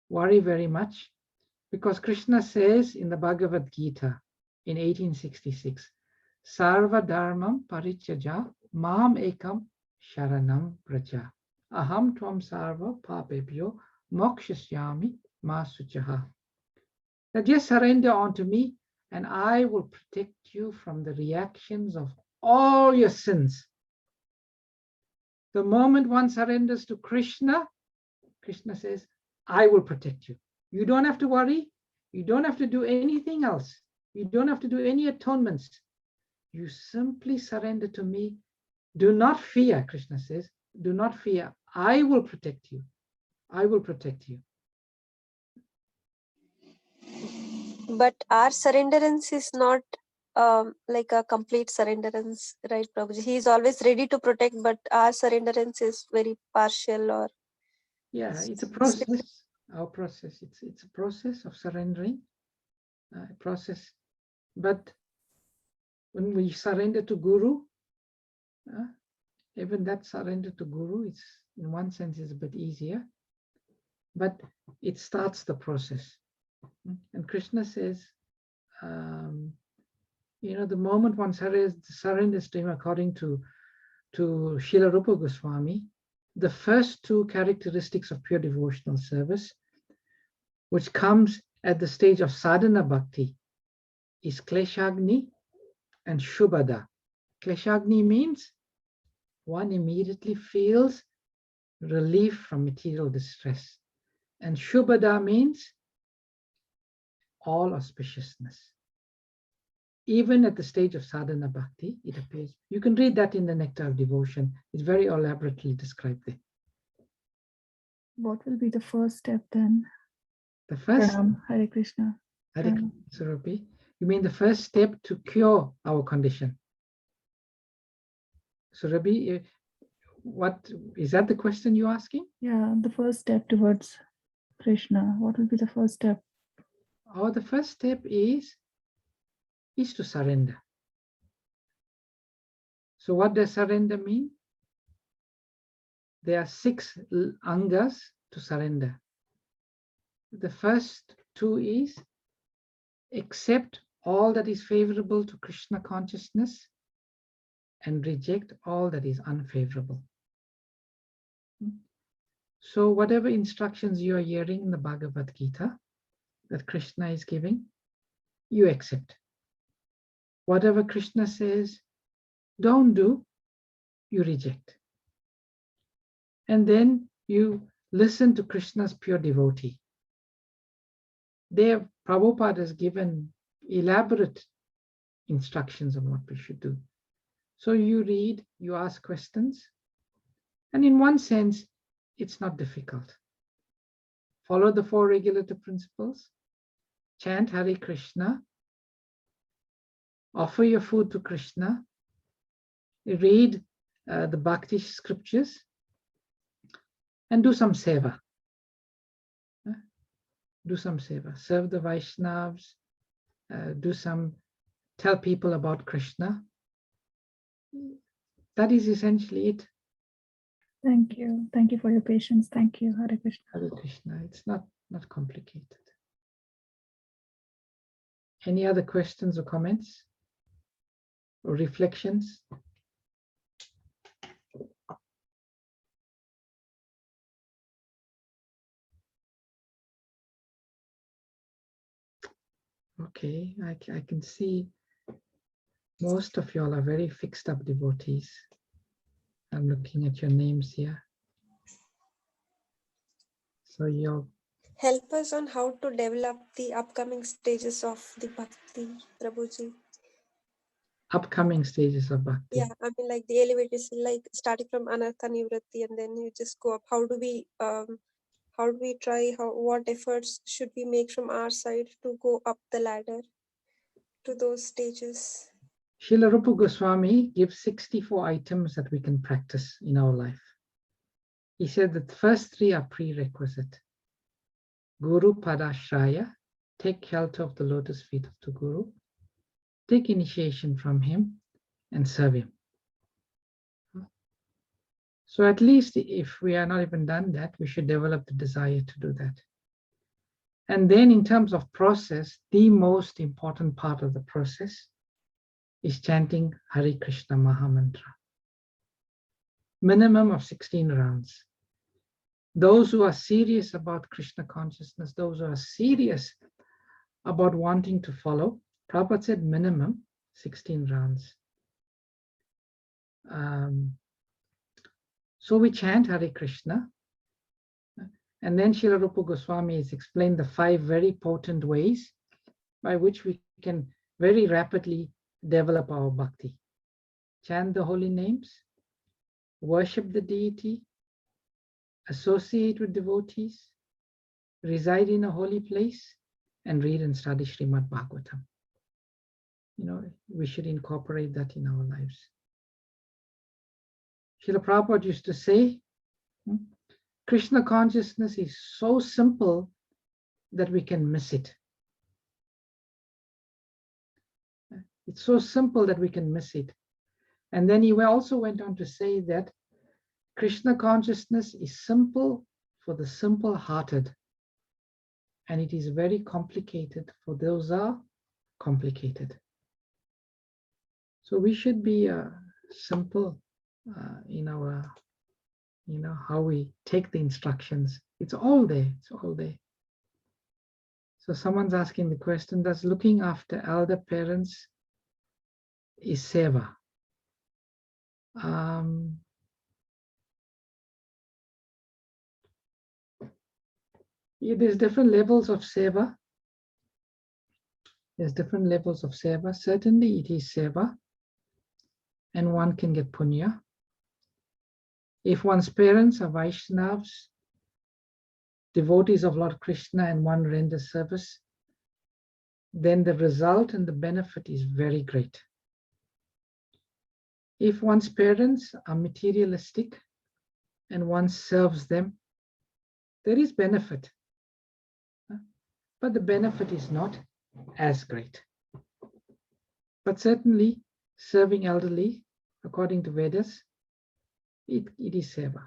worry very much, because Krishna says in the Bhagavad-Gita in 1866, Sarva Dharmam Parityaja Maham Ekam Sharanam Praja Aham Tvam Sarva Papebhyo Mokshasyami Masuchaha. Now just surrender unto me, and I will protect you from the reactions of all your sins. The moment one surrenders to Krishna, Krishna says, I will protect you. You don't have to worry. You don't have to do anything else. You don't have to do any atonements. You simply surrender to me. Do not fear, Krishna says. Do not fear. I will protect you. I will protect you. But our surrenderance is not like a complete surrenderance, right, Prabhuji? He is always ready to protect, but our surrenderance is very partial, or yeah, it's a process. Our process. It's a process of surrendering. A process, but when we surrender to Guru, even that surrender to Guru, it's in one sense is a bit easier, but it starts the process. And Krishna says, the moment one surrenders to him, according to Srila Rupa Goswami, the first two characteristics of pure devotional service, which comes at the stage of sadhana bhakti, is kleshagni and shubhada. Kleshagni means one immediately feels relief from material distress. And shubhada means all auspiciousness. Even at the stage of sadhana bhakti, it appears. You can read that in the Nectar of Devotion. It's very elaborately described there. What will be the first step then? The first, Hare Krishna. Hare Krishna, Surabi. You mean the first step to cure our condition? Surabi, what is that the question you're asking? Yeah, the first step towards Krishna. What will be the first step? Oh, the first step is to surrender. So what does surrender mean? There are 6 angas to surrender. The first 2 is accept all that is favorable to Krishna consciousness and reject all that is unfavorable. So whatever instructions you are hearing in the Bhagavad-Gita that Krishna is giving, you accept. Whatever Krishna says, don't do, you reject. And then you listen to Krishna's pure devotee. There, Prabhupada has given elaborate instructions on what we should do. So you read, you ask questions, and in one sense, it's not difficult. Follow the 4 regulative principles, chant Hare Krishna, offer your food to Krishna, read the Bhakti scriptures, and do some seva. Do some seva. Serve the Vaishnavas, tell people about Krishna. That is essentially it. Thank you. Thank you for your patience. Thank you, Hare Krishna. Hare Krishna. It's not complicated. Any other questions or comments or reflections? Okay, I can see most of y'all are very fixed up devotees. I'm looking at your names here. So you'll Help us on how to develop the upcoming stages of the Bhakti, Prabhuji. Upcoming stages of Bhakti. Yeah, I mean, like the elevators, like starting from Anartha Nivritti, and then you just go up. How do we try? What efforts should we make from our side to go up the ladder to those stages? Srila Rupa Goswami gives 64 items that we can practice in our life. He said that the first 3 are prerequisite. Guru Padashraya, take shelter of the lotus feet of the Guru, take initiation from him, and serve him. So at least if we are not even done that, we should develop the desire to do that. And then in terms of process, the most important part of the process is chanting Hare Krishna Mahamantra. Minimum of 16 rounds. Those who are serious about Krishna consciousness, those who are serious about wanting to follow, Prabhupada said minimum 16 rounds. So we chant Hare Krishna, and then Srila Rupa Goswami has explained the 5 very potent ways by which we can very rapidly develop our bhakti. Chant the holy names, worship the deity, associate with devotees, reside in a holy place, and read and study Srimad Bhagavatam. We should incorporate that in our lives. Srila Prabhupada used to say, Krishna consciousness is so simple that we can miss it. It's so simple that we can miss it. And then he also went on to say that Krishna consciousness is simple for the simple-hearted, and it is very complicated for those complicated. So we should be simple in our, how we take the instructions. It's all there. It's all there. So someone's asking the question, does looking after elder parents is seva? There's different levels of seva. There's different levels of seva. Certainly it is seva, and one can get punya. If one's parents are Vaishnavas, devotees of Lord Krishna, and one renders service, then the result and the benefit is very great. If one's parents are materialistic and one serves them, there is benefit, but the benefit is not as great. But certainly serving elderly, according to Vedas, it is seva.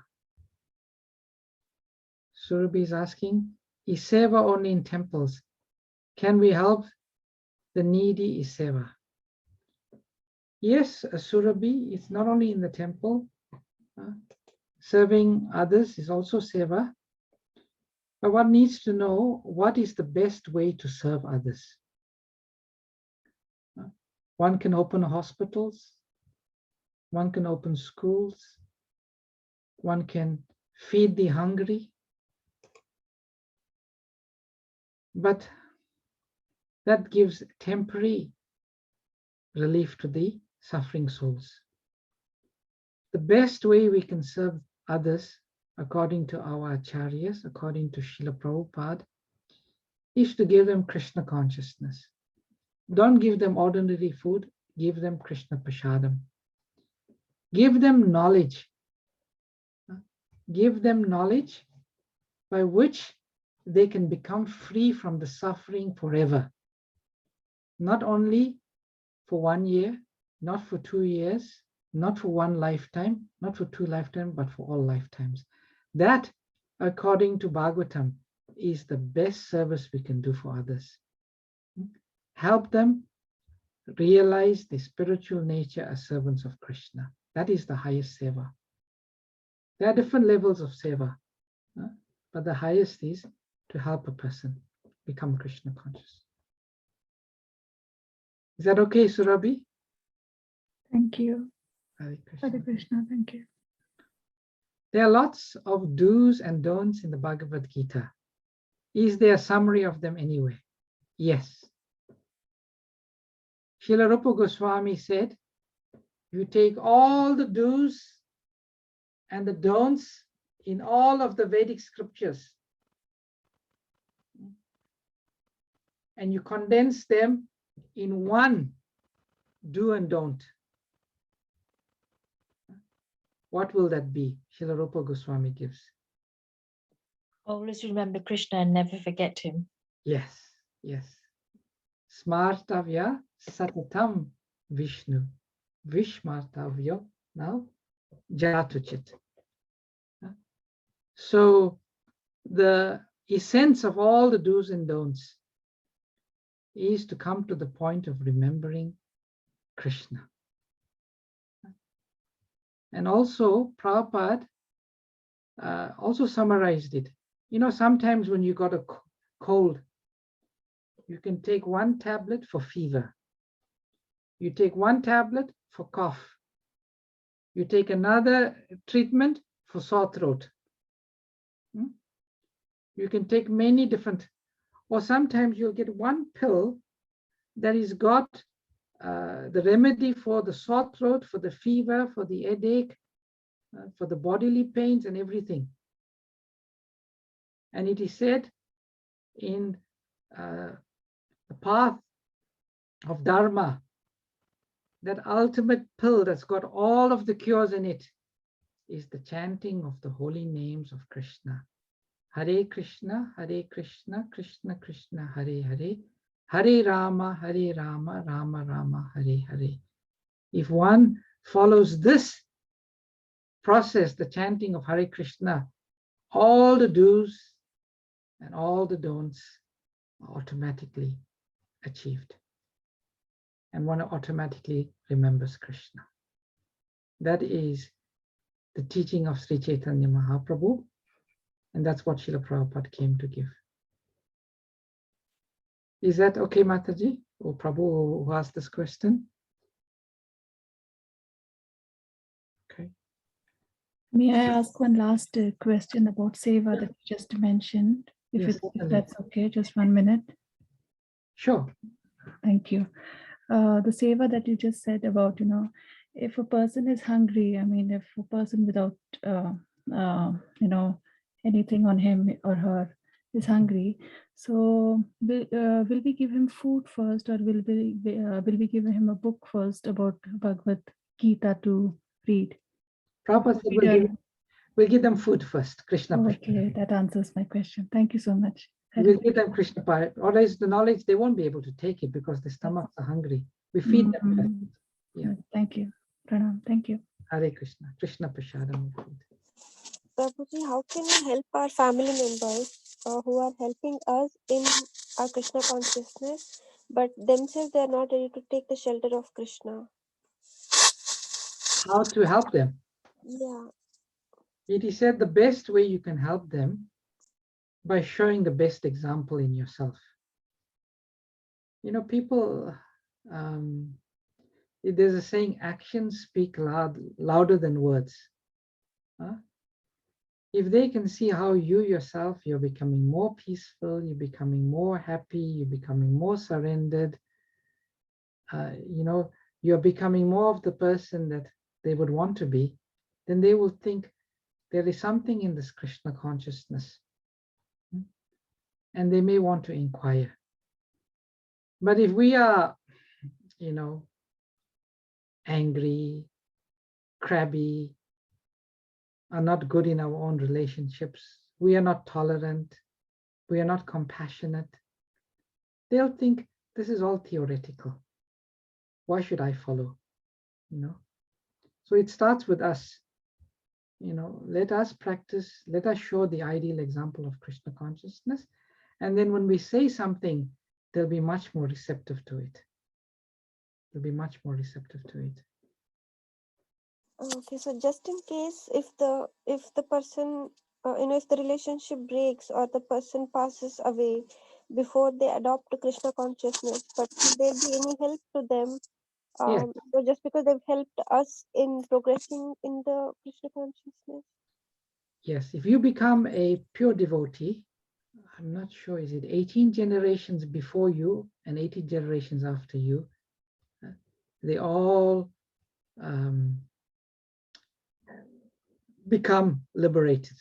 Surabhi is asking, is seva only in temples? Can we help the needy? Is seva? Yes, Surabhi, it's not only in the temple. Serving others is also seva. But one needs to know what is the best way to serve others. One can open hospitals. One can open schools. One can feed the hungry. But that gives temporary relief to the suffering souls. The best way we can serve others, according to our acharyas, according to Srila Prabhupada, is to give them Krishna consciousness. Don't give them ordinary food, give them Krishna prasadam. Give them knowledge. Give them knowledge by which they can become free from the suffering forever. Not only for 1 year, not for 2 years, not for 1 lifetime, not for 2 lifetimes, but for all lifetimes. That, according to Bhagavatam, is the best service we can do for others. Help them realize the spiritual nature as servants of Krishna. That is the highest seva. There are different levels of seva, but the highest is to help a person become Krishna conscious. Is that okay, Surabhi? Thank you. Hare Krishna. Hare Krishna. Thank you. There are lots of do's and don'ts in the Bhagavad-Gita. Is there a summary of them anyway? Yes. Srila Rupa Goswami said, you take all the do's and the don'ts in all of the Vedic scriptures and you condense them in one do and don't. What will that be? Srila Rupa Goswami gives. Always remember Krishna and never forget him. Yes, yes. Smartavya satatam Vishnu. Vishmartavya now jatuchit. So the essence of all the do's and don'ts is to come to the point of remembering Krishna. And also Prabhupada also summarized it. You know, sometimes when you got a cold, you can take 1 tablet for fever. You take 1 tablet for cough. You take another treatment for sore throat. You can take many different, or sometimes you'll get 1 pill that has got the remedy for the sore throat, for the fever, for the headache, for the bodily pains and everything. And it is said in the path of Dharma, that ultimate pill that's got all of the cures in it is the chanting of the holy names of Krishna. Hare Krishna, Krishna Krishna, Hare Hare, Hare Rama, Rama Rama, Hare Hare. If one follows this process, the chanting of Hare Krishna, all the do's and all the don'ts are automatically achieved. and one automatically remembers Krishna. That is the teaching of Sri Chaitanya Mahaprabhu, and that's what Srila Prabhupada came to give. Is that okay, Mataji or Prabhu, who asked this question? Okay. May I ask one last question about seva that you just mentioned? Yes, If that's okay, just 1 minute. Sure. Thank you. The seva that you just said about, if a person is hungry, I mean, if a person without, anything on him or her is hungry, so will we give him food first, or will we give him a book first about Bhagavad-Gita to read? Prabhupada said we'll give them food first, Krishna. Okay, that answers my question. Thank you so much. We'll give them Krishna Pai. Otherwise, the knowledge, they won't be able to take it because their stomachs are hungry. We feed them first. Yeah. Thank you. Pranam. Thank you. Hare Krishna. Krishna Prashadam. Prabhuji, how can we help our family members who are helping us in our Krishna consciousness, but themselves they are not ready to take the shelter of Krishna? How to help them? Yeah. It is said the best way you can help them by showing the best example in yourself. People, there's a saying, actions speak louder than words. If they can see how you yourself, you're becoming more peaceful, you're becoming more happy, you're becoming more surrendered, you're becoming more of the person that they would want to be, then they will think there is something in this Krishna consciousness. And they may want to inquire. But if we are, angry, crabby, are not good in our own relationships, we are not tolerant, we are not compassionate, they'll think this is all theoretical. Why should I follow? So it starts with us. Let us practice, let us show the ideal example of Krishna consciousness. And then when we say something, they'll be much more receptive to it. They'll be much more receptive to it. Okay, so just in case if the person, if the relationship breaks or the person passes away before they adopt Krishna consciousness, but will there be any help to them? Yes. So just because they've helped us in progressing in the Krishna consciousness? Yes, if you become a pure devotee, I'm not sure, is it 18 generations before you and 18 generations after you, they all become liberated.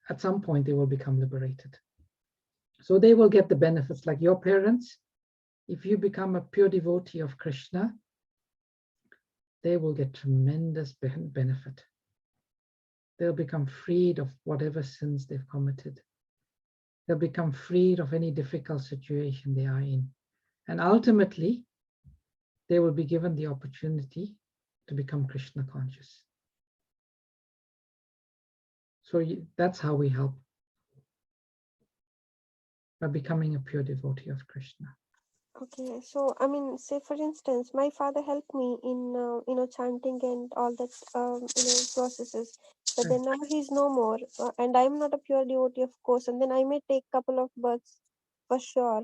At some point, they will become liberated. So they will get the benefits like your parents. If you become a pure devotee of Krishna, they will get tremendous benefit. They'll become freed of whatever sins they've committed. They'll become freed of any difficult situation they are in. And ultimately, they will be given the opportunity to become Krishna conscious. So that's how we help, by becoming a pure devotee of Krishna. Okay, so say for instance, my father helped me in chanting and all that processes, but then now he's no more, and I'm not a pure devotee, of course, and then I may take couple of births for sure.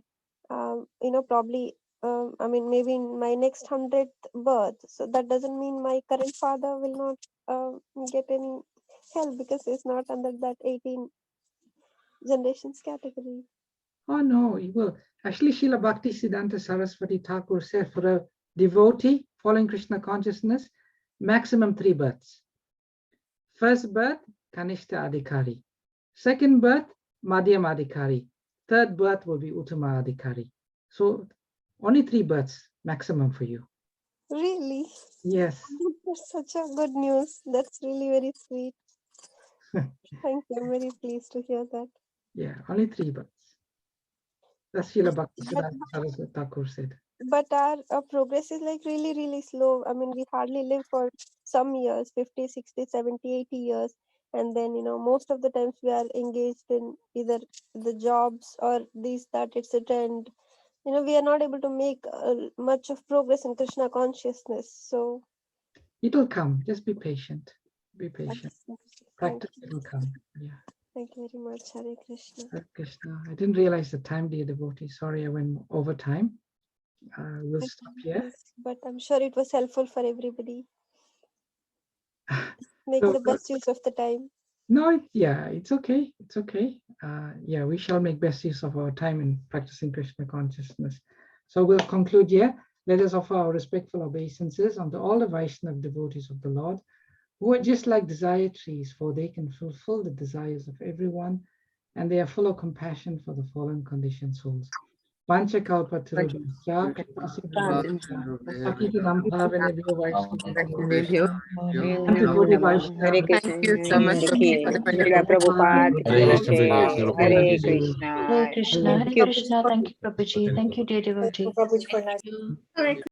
Probably, maybe in my next 100th birth. So that doesn't mean my current father will not get any help because he's not under that 18 generations category. Oh no, he will. Actually, Srila Bhakti Siddhanta Saraswati Thakur said for a devotee following Krishna consciousness, maximum 3 births. First birth, Kanishta Adhikari. Second birth, Madhyam Adhikari. Third birth will be Uttama Adhikari. So only 3 births maximum for you. Really? Yes. That's such a good news. That's really very sweet. Thank you. I'm very pleased to hear that. Yeah, only 3 births. That's Srila Bhakti Siddhanta Saraswati Thakur said. But our progress is like really, really slow. We hardly live for some years, 50, 60, 70, 80 years. And then, most of the times we are engaged in either the jobs or this, that, etc. And we are not able to make much of progress in Krishna consciousness. So It will come. Just be patient. Be patient. thank Practice, you. it will come. Yeah. Thank you very much. Hare Krishna. Hare Krishna. I didn't realize the time, dear devotee. Sorry, I went over time. We'll stop here. Yes, but I'm sure it was helpful for everybody. Make So, the best use of the time. no, yeah, it's okay. It's okay. Yeah, we shall make best use of our time in practicing Krishna consciousness. So we'll conclude here. Let us offer our respectful obeisances unto all the Vaishnava devotees of the Lord, who are just like desire trees, for they can fulfill the desires of everyone, and they are full of compassion for the fallen conditioned souls. Panchakalpa Tirubhascha, Patitanam Pavanebhyo Vaishnavibhyo, Antipodi Vaishnava, Thank you so much, Prabhu, for the Srila wonderful Prabhupada Hare ki Krishna, jai. Prabhu. Hare Hare Krishna. Krishna, Hare Krishna. Thank you, Prabhuji. Thank you, dear devotee. Prabhuji for nice.